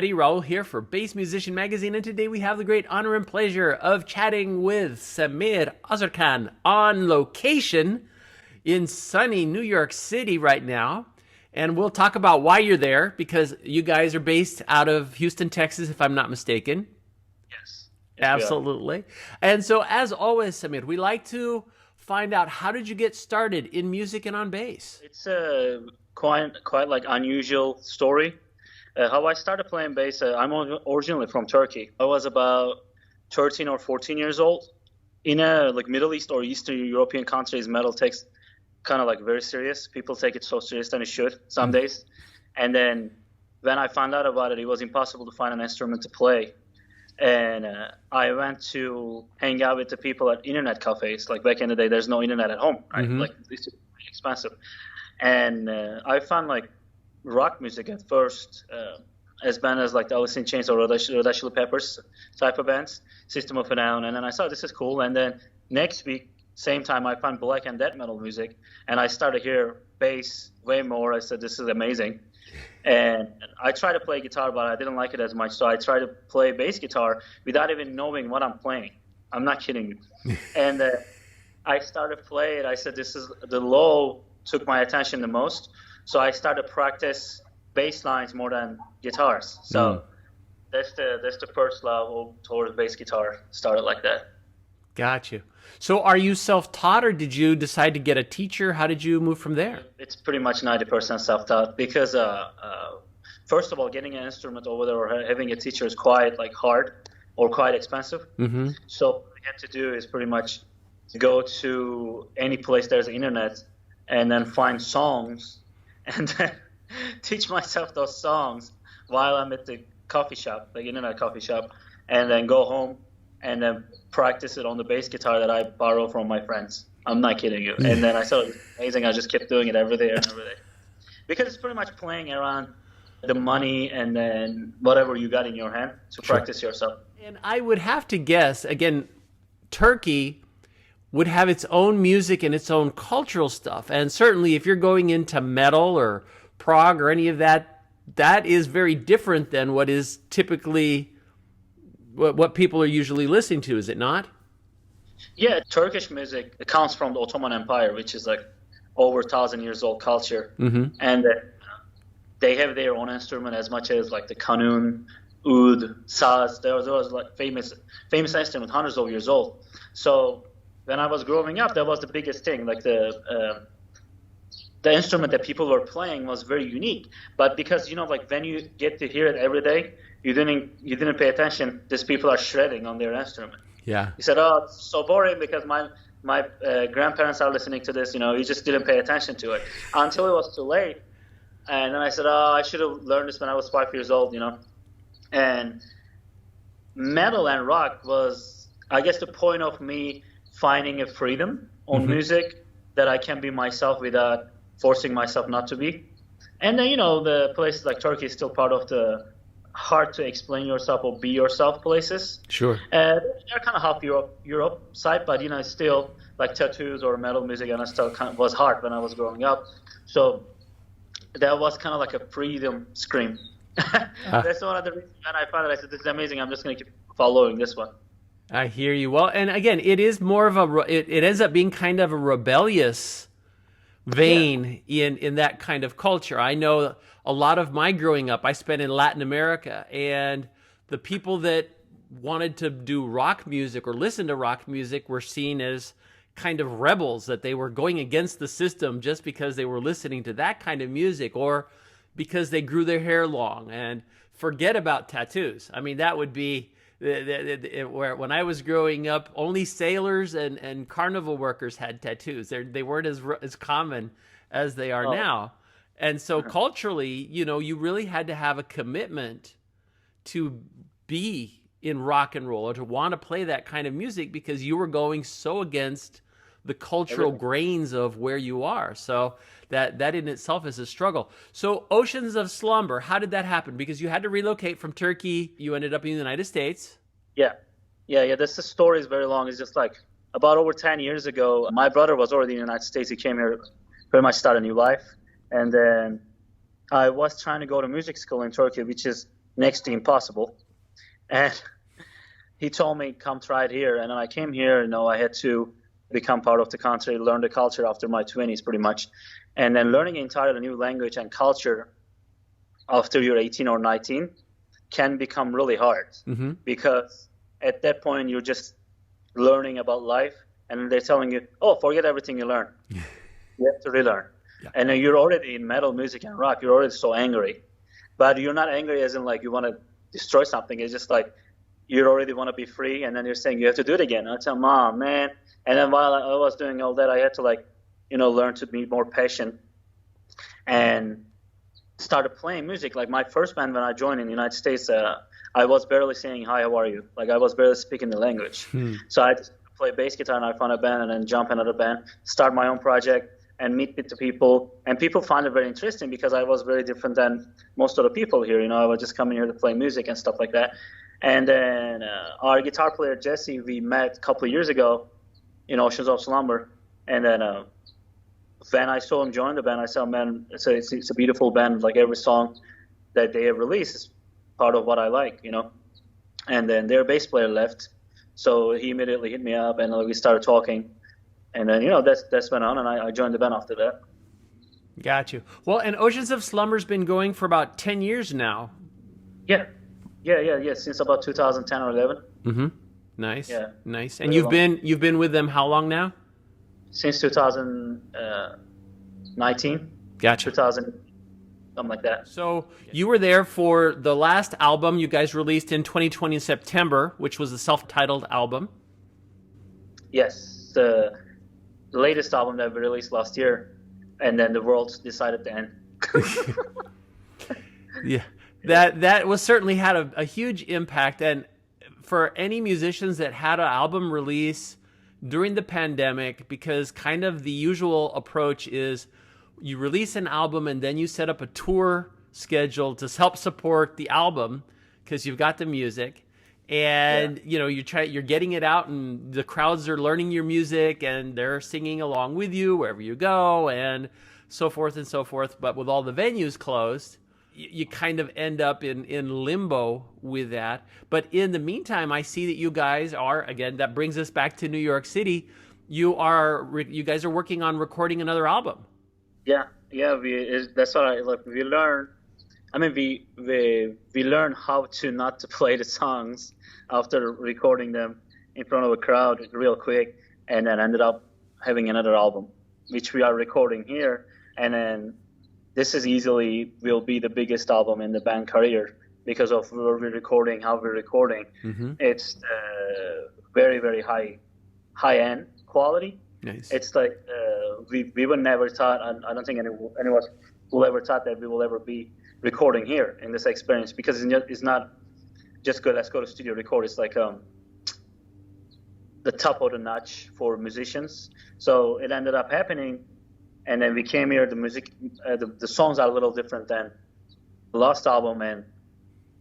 everybody. Raul here for Bass Musician Magazine, and today we have the great honor and pleasure of chatting with Semir Özerkan on location in sunny New York City right now. And we'll talk about why you're there, because you guys are based out of Houston, Texas, if I'm not mistaken. Yes. Absolutely. And so, as always, Semir, we like to find out, how did you get started in music and on bass? It's a quite like unusual story. How I started playing bass, I'm originally from Turkey. I was about 13 or 14 years old. In a like Middle East or Eastern European countries, metal takes kind of like very serious. People take it so serious than it should some days. And then when I found out about it, it was impossible to find an instrument to play. And I went to hang out with the people at internet cafes. Like back in the day, there's no internet at home, right? Like it's expensive. And I found like rock music at first, as bands as like the Alice in Chains or Red Hot Chili Peppers type of bands, System of a Down. And then I thought this is cool. And then next week, same time, I found black and death metal music, and I started to hear bass way more. I said, this is amazing. And I tried to play guitar, but I didn't like it as much. So I tried to play bass guitar without even knowing what I'm playing. I'm not kidding you. And I started playing it. I said, this is the low took my attention the most. So I started to practice bass lines more than guitars. So that's the first love towards bass guitar. Started like that. Got you. So are you self-taught, or did you decide to get a teacher? How did you move from there? It's pretty much 90% self-taught, because first of all, getting an instrument over there or having a teacher is quite like hard or quite expensive. So what I had to do is pretty much go to any place there's internet and then find songs and then teach myself those songs while I'm at the coffee shop, like internet coffee shop, and then go home and then practice it on the bass guitar that I borrow from my friends. I'm not kidding you. And then I thought it was amazing. I just kept doing it every day and every day. Because it's pretty much playing around the money and then whatever you got in your hand to practice yourself. And I would have to guess, again, Turkey would have its own music and its own cultural stuff. And certainly if you're going into metal or prog or any of that, that is very different than what is typically what people are usually listening to, is it not? Yeah, Turkish music, it comes from the Ottoman Empire, which is like over 1,000 years old culture. And they have their own instrument as much as like the kanun, oud, saz. There was like famous instrument, hundreds of years old. So when I was growing up, that was the biggest thing. Like the instrument that people were playing was very unique. But because, you know, like when you get to hear it every day, you didn't pay attention. These people are shredding on their instrument. Yeah. You said, oh, it's so boring because my grandparents are listening to this. You know, you just didn't pay attention to it until it was too late. And then I said, oh, I should have learned this when I was 5 years old, you know. And metal and rock was, I guess, the point of me finding a freedom on music that I can be myself without forcing myself not to be. And then, you know, the places like Turkey is still part of the hard to explain yourself or be yourself places. Sure. They're kind of half Europe side, but, you know, it's still like tattoos or metal music, and it still kind of was hard when I was growing up. So that was kind of like a freedom scream. That's one of the reasons when I found it. I said, this is amazing. I'm just going to keep following this one. I hear you. Well, and again, it is more of it ends up being kind of a rebellious vein in that kind of culture. I know a lot of my growing up, I spent in Latin America, and the people that wanted to do rock music or listen to rock music were seen as kind of rebels, that they were going against the system just because they were listening to that kind of music or because they grew their hair long. And forget about tattoos. I mean, that would be where when I was growing up, only sailors and carnival workers had tattoos. They weren't as common as they are now. And so culturally, you know, you really had to have a commitment to be in rock and roll or to want to play that kind of music because you were going so against the cultural grains of where you are. So that in itself is a struggle. So Oceans of Slumber, how did that happen? Because you had to relocate from Turkey. You ended up in the United States. Yeah. The story is very long. It's just like about over 10 years ago, my brother was already in the United States. He came here pretty much start a new life. And then I was trying to go to music school in Turkey, which is next to impossible. And he told me, come try it here. And then I came here, I had to become part of the country, learn the culture after my 20s pretty much. And then learning an entirely new language and culture after you're 18 or 19 can become really hard, because at that point you're just learning about life, and they're telling you, oh, forget everything you learned. You have to relearn. Yeah. And then you're already in metal music and rock, you're already so angry. But you're not angry as in like you want to destroy something. It's just like you already want to be free, and then you're saying you have to do it again. I tell Mom, man. And then while I was doing all that, I had to learn to be more patient and started playing music. Like my first band when I joined in the United States, I was barely saying, hi, how are you? Like I was barely speaking the language. So I just play bass guitar and I found a band, and then jump another band, start my own project, and meet with the people. And people find it very interesting because I was very different than most of the people here. I was just coming here to play music and stuff like that. And then our guitar player, Jesse, we met a couple of years ago in Oceans of Slumber. And then when I saw him join the band, I said, man, it's a beautiful band. Like every song that they have released is part of what I like, And then their bass player left. So he immediately hit me up, and we started talking. And then, that's went on, and I joined the band after that. Got you. Well, and Oceans of Slumber's been going for about 10 years now. Yeah. Since about 2010 or 11. Mm-hmm. Nice. Yeah. Nice. And you've been with them how long now? Since 2019. Gotcha. 2000, something like that. So you were there for the last album you guys released in 2020 in September, which was a self-titled album. Yes. The latest album that we released last year, and then the world decided to end. Yeah. That was certainly had a huge impact. And for any musicians that had an album release during the pandemic, because kind of the usual approach is you release an album and then you set up a tour schedule to help support the album because you've got the music, and you're getting it out, and the crowds are learning your music and they're singing along with you wherever you go, and so forth and so forth. But with all the venues closed, you kind of end up in limbo with that. But in the meantime, I see that you guys are, again, that brings us back to New York City. You guys are working on recording another album. Yeah. That's what we learn. I mean, we learn how to not to play the songs after recording them in front of a crowd real quick, and then ended up having another album, which we are recording here. And then this is easily will be the biggest album in the band career because of where we're recording, how we're recording. Mm-hmm. It's very, very high end quality. Nice. It's like we were never thought. I don't think anyone will ever thought that we will ever be recording here in this experience, because it's not just good. Let's go to studio record. It's like the top of the notch for musicians. So it ended up happening. And then we came here. The music, the songs are a little different than the last album, and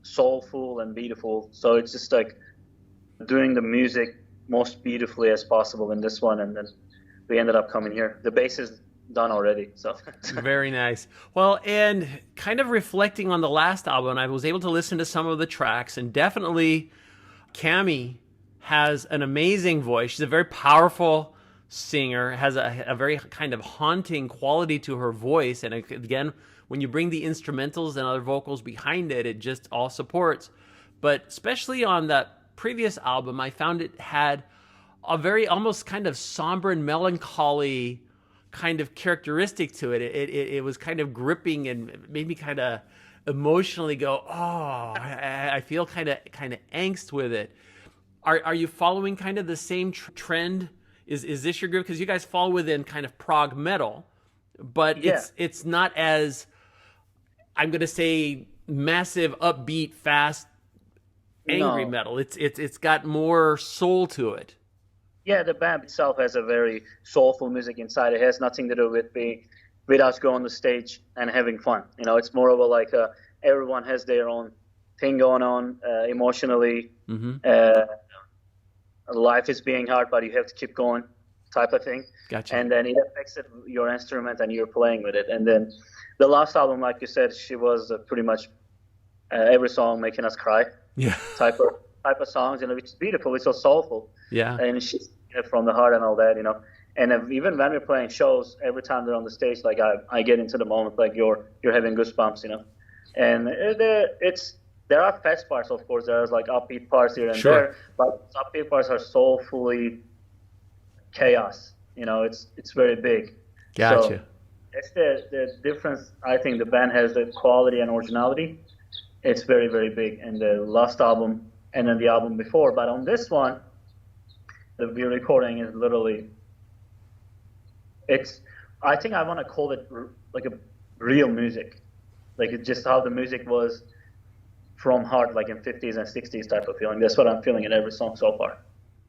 soulful and beautiful. So it's just like doing the music most beautifully as possible in this one. And then we ended up coming here. The bass is done already. So very nice. Well, and kind of reflecting on the last album, I was able to listen to some of the tracks, and definitely Cami has an amazing voice. She's a very powerful singer, has a very kind of haunting quality to her voice, and again, when you bring the instrumentals and other vocals behind it, it just all supports. But especially on that previous album, I found it had a very almost kind of somber and melancholy kind of characteristic to it. It was kind of gripping and made me kind of emotionally go, oh, I feel kind of angst with it. Are you following kind of the same trend? Is this your group? Because you guys fall within kind of prog metal, but yeah. It's not as, I'm going to say, massive, upbeat, fast, angry metal. It's got more soul to it. Yeah, the band itself has a very soulful music inside. It has nothing to do with us going on the stage and having fun. It's more of a everyone has their own thing going on emotionally. Mm-hmm. Life is being hard, but you have to keep going, type of thing. Gotcha. And then it affects your instrument and you're playing with it. And then the last album, like you said, she was pretty much every song making us cry Yeah. type of songs, which is beautiful. It's so soulful. Yeah. And she's from the heart and all that. And even when we're playing shows, every time they're on the stage, like I get into the moment, like you're having goosebumps. And there are fast parts, of course. There's like upbeat parts here and Sure. there, but upbeat parts are soulfully chaos. It's very big. Gotcha. So it's the difference. I think the band has the quality and originality. It's very, very big in the last album and then the album before. But on this one, the re-recording is literally, I think I want to call it like a real music. Like it's just how the music was from heart, like in 50s and 60s type of feeling. That's what I'm feeling in every song so far.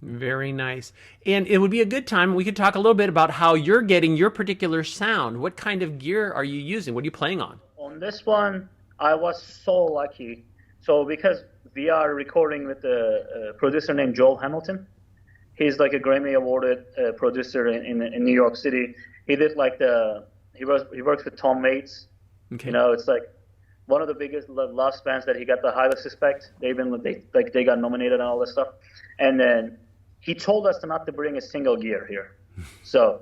Very nice. And it would be a good time, we could talk a little bit about how you're getting your particular sound. What kind of gear are you using? What are you playing on? On this one, I was so lucky. So because we are recording with a producer named Joel Hamilton. He's like a Grammy awarded producer in New York City. He did like he works with Tom Waits. Okay. It's like one of the biggest last bands that he got the highest respect. They got nominated and all this stuff. And then he told us not to bring a single gear here. So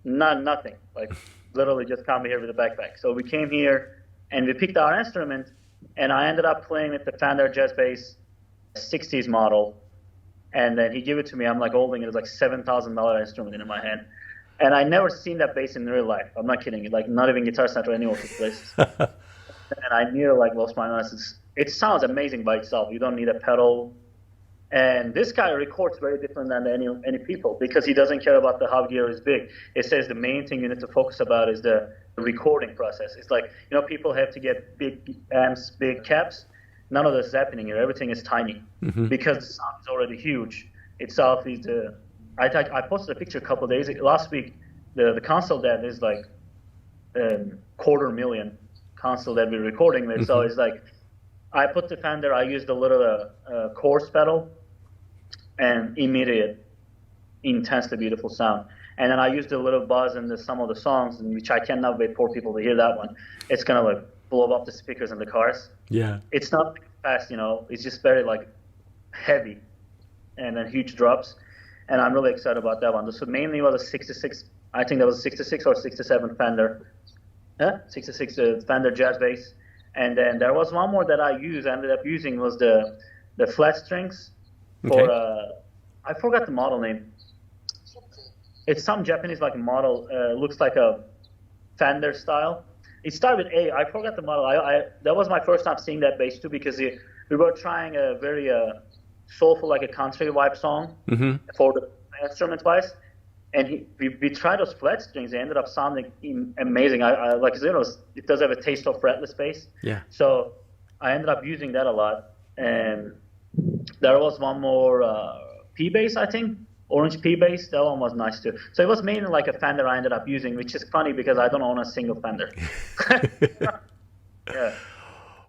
nothing. Like literally just come here with a backpack. So we came here and we picked our instrument, and I ended up playing with the Fender Jazz Bass 60s model. And then he gave it to me. I'm like holding it. It's like $7,000 instrument in my hand. And I never seen that bass in real life. I'm not kidding you. Like not even Guitar Center or any of these places. And I nearly like lost my mind. It sounds amazing by itself. You don't need a pedal. And this guy records very different than any people because he doesn't care about how gear is big. It says the main thing you need to focus about is the recording process. It's like, people have to get big amps, big caps. None of this is happening here. Everything is tiny because the sound is already huge. Itself is I posted a picture a couple of days last week. The console that is like $250,000 console that we're recording with. So it's like I put the Fender. I used a little chorus pedal and immediate, intensely beautiful sound. And then I used a little buzz in some of the songs, in which I cannot wait for people to hear that one. It's gonna like blow up the speakers in the cars. Yeah. It's not fast, it's just very like heavy and then huge drops. And I'm really excited about that one. So mainly was a 66, I think that was a 66 or 67 Fender. 66 Fender Jazz Bass. And then there was one more that I ended up using was the flat strings for, I forgot the model name. It's some Japanese like model, looks like a Fender style. It started with A. I forgot the model. That was my first time seeing that bass too because we were trying a very soulful, like a country vibe song for the instrument wise. And we tried those flat strings. They ended up sounding amazing. I like it does have a taste of fretless bass. Yeah. So I ended up using that a lot. And there was one more P bass, I think. Orange P bass, that one was nice too. So it was mainly like a Fender I ended up using, which is funny because I don't own a single Fender. Yeah.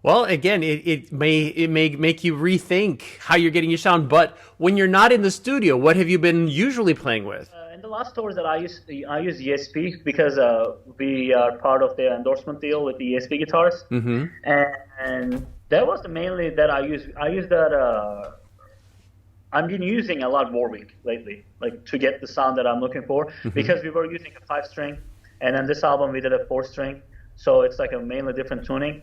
Well, again, it may make you rethink how you're getting your sound. But when you're not in the studio, what have you been usually playing with? In the last tours that I use ESP because we are part of the endorsement deal with the ESP guitars, and that was mainly that I use. I use that. I've been using a lot Warwick lately, like to get the sound that I'm looking for, because we were using a 5-string, and then this album we did a 4-string, so it's like a mainly different tuning.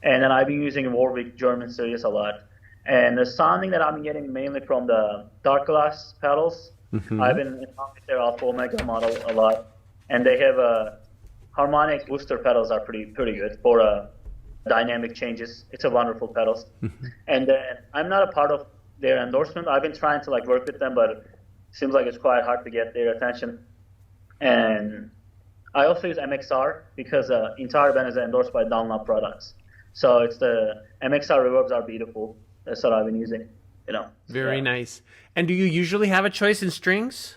And then I've been using Warwick German series a lot, and the sounding that I'm getting mainly from the dark glass pedals. I've been in love with their Alpha Omega model a lot, and they have harmonic booster pedals are pretty good for dynamic changes. It's a wonderful pedals, and I'm not a part of their endorsement. I've been trying to like work with them, but it seems like it's quite hard to get their attention. And I also use MXR because entire band is endorsed by Dunlop products. So it's the MXR reverbs are beautiful. That's what I've been using. Very nice. And do you usually have a choice in strings?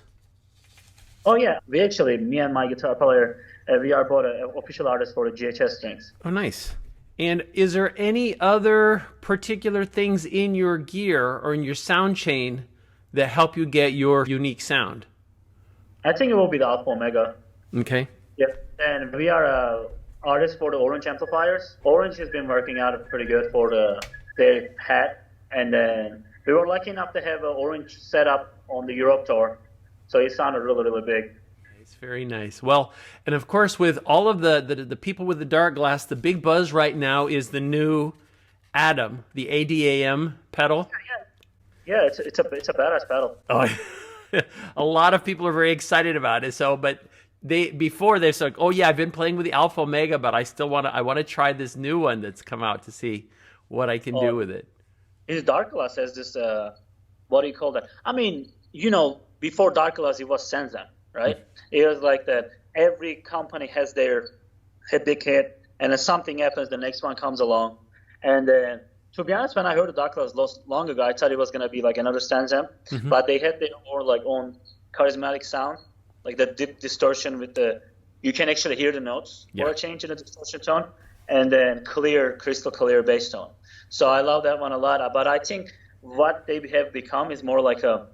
Oh yeah, me and my guitar player, we are both official artists for the GHS strings. Oh, nice. And is there any other particular things in your gear or in your sound chain that help you get your unique sound? I think it will be the Alpha Omega. Okay. Yeah, and we are artist for the Orange amplifiers. Orange has been working out pretty good for their hat, and then we were lucky enough to have an Orange setup on the Europe tour, so it sounded really, really big. It's very nice. Well, and of course, with all of the people with the dark glass, the big buzz right now is the new Adam, the ADAM pedal. Yeah, it's a badass pedal. Oh, a lot of people are very excited about it. So, but they're like, oh yeah, I've been playing with the Alpha Omega, but I want to try this new one that's come out to see what I can do with it. His dark glass has this, what do you call that? I mean, before dark glass, it was Senza, right? It was like that. Every company has their big hit, and then something happens, the next one comes along, and then. To be honest, when I heard the dark glass long ago, I thought it was gonna be like another Stanzam, but they had their more like own charismatic sound, like the deep distortion with you can actually hear the notes or a change in the distortion tone, and then crystal clear bass tone. So I love that one a lot. But I think what they have become is more like a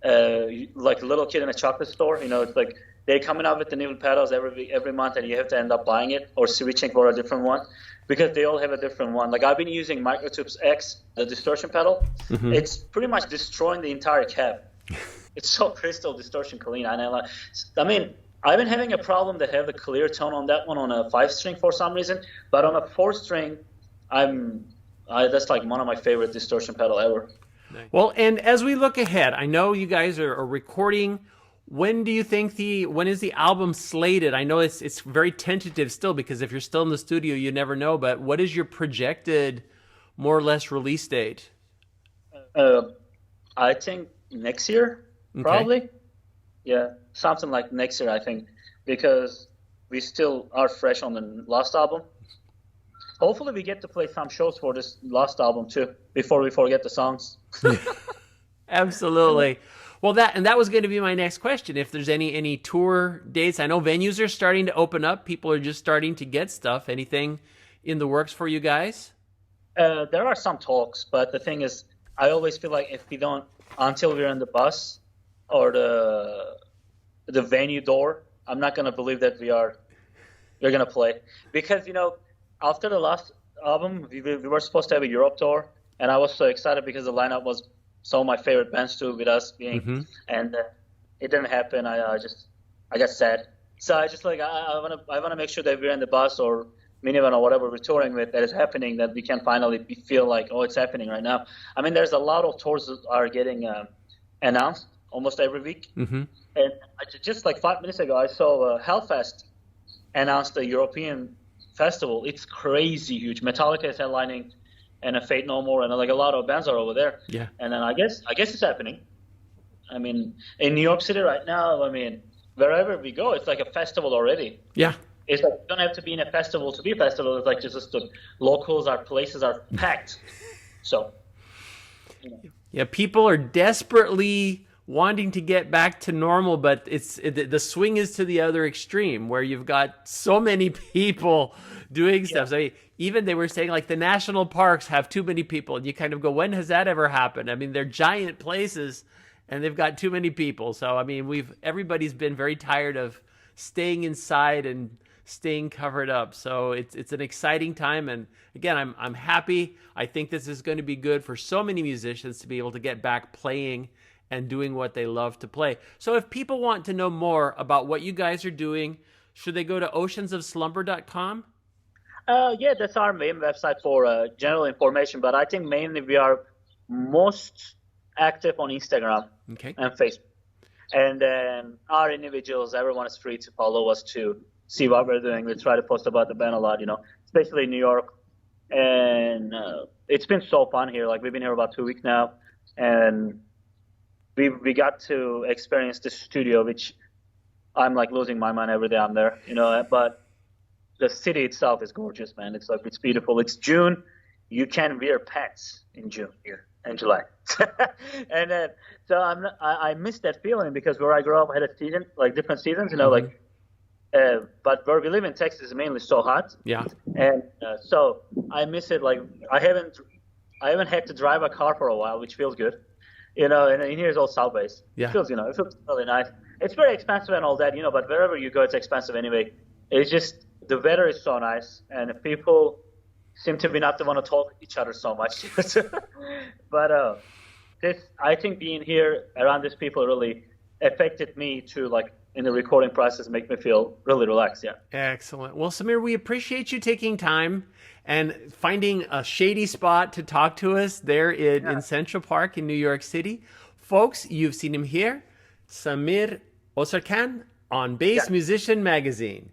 little kid in a chocolate store. It's like they're coming out with the new pedals every month, and you have to end up buying it or switching for a different one. Because they all have a different one. Like I've been using Microtube's X, the distortion pedal. It's pretty much destroying the entire cab. It's so crystal distortion clean. I mean, I've been having a problem to have the clear tone on that one on a 5-string for some reason, but on a 4-string, that's like one of my favorite distortion pedal ever. Well, and as we look ahead, I know you guys are recording. When do you think when is the album slated? I know it's very tentative still, because if you're still in the studio, you never know. But what is your projected, more or less, release date? I think next year, probably. Okay. Yeah, something like next year, I think, because we still are fresh on the last album. Hopefully, we get to play some shows for this last album too, before we forget the songs. Absolutely. Well, that was going to be my next question. If there's any tour dates, I know venues are starting to open up. People are just starting to get stuff. Anything in the works for you guys? There are some talks, but the thing is, I always feel like if we don't, until we're in the bus or the venue door, I'm not going to believe that we're going to play. Because, after the last album, we were supposed to have a Europe tour, and I was so excited because the lineup was some of my favorite bands too, with us being, and it didn't happen. I got sad. So I just I want to make sure that we're in the bus or minivan or whatever we're touring with that is happening, that we can finally feel like, oh, it's happening right now. I mean, there's a lot of tours that are getting announced almost every week. And just like 5 minutes ago, I saw Hellfest announced a European festival. It's crazy huge. Metallica is headlining, and a Fate No More, and like a lot of bands are over there. Yeah. And then I guess it's happening. I mean, in New York City right now, I mean, wherever we go, it's like a festival already. Yeah. It's like you don't have to be in a festival to be a festival. It's like just the locals, our places are packed. So. Yeah, people are desperately wanting to get back to normal, but the swing is to the other extreme, where you've got so many people doing stuff. So even they were saying like the national parks have too many people, and you kind of go, when has that ever happened? I mean, they're giant places and they've got too many people. So I mean, everybody's been very tired of staying inside and staying covered up. So it's an exciting time, and again, I'm happy. I think this is going to be good for so many musicians to be able to get back playing and doing what they love to play. So if people want to know more about what you guys are doing, should they go to oceansofslumber.com? Yeah, that's our main website for general information, but I think mainly we are most active on Instagram and Facebook. And then our individuals, everyone is free to follow us to see what we're doing. We try to post about the band a lot, especially in New York. And it's been so fun here. Like, we've been here about 2 weeks now, and we got to experience the studio, which I'm like losing my mind every day I'm there, but the city itself is gorgeous, man. It's beautiful. It's June. You can wear pants in June here in July. And then, so I miss that feeling, because where I grew up, I had a season, like different seasons, but where we live in Texas is mainly so hot. Yeah. And so I miss it. Like, I haven't had to drive a car for a while, which feels good. And here's all subways. Yeah. It feels really nice. It's very expensive and all that, but wherever you go, it's expensive anyway. It's just the weather is so nice, and people seem to be not the one to talk each other so much. But I think being here around these people really affected me to like in the recording process, make me feel really relaxed. Yeah. Excellent. Well, Semir, we appreciate you taking time and finding a shady spot to talk to us there in Central Park in New York City. Folks, you've seen him here, Semir Özerkan on Bass Musician Magazine.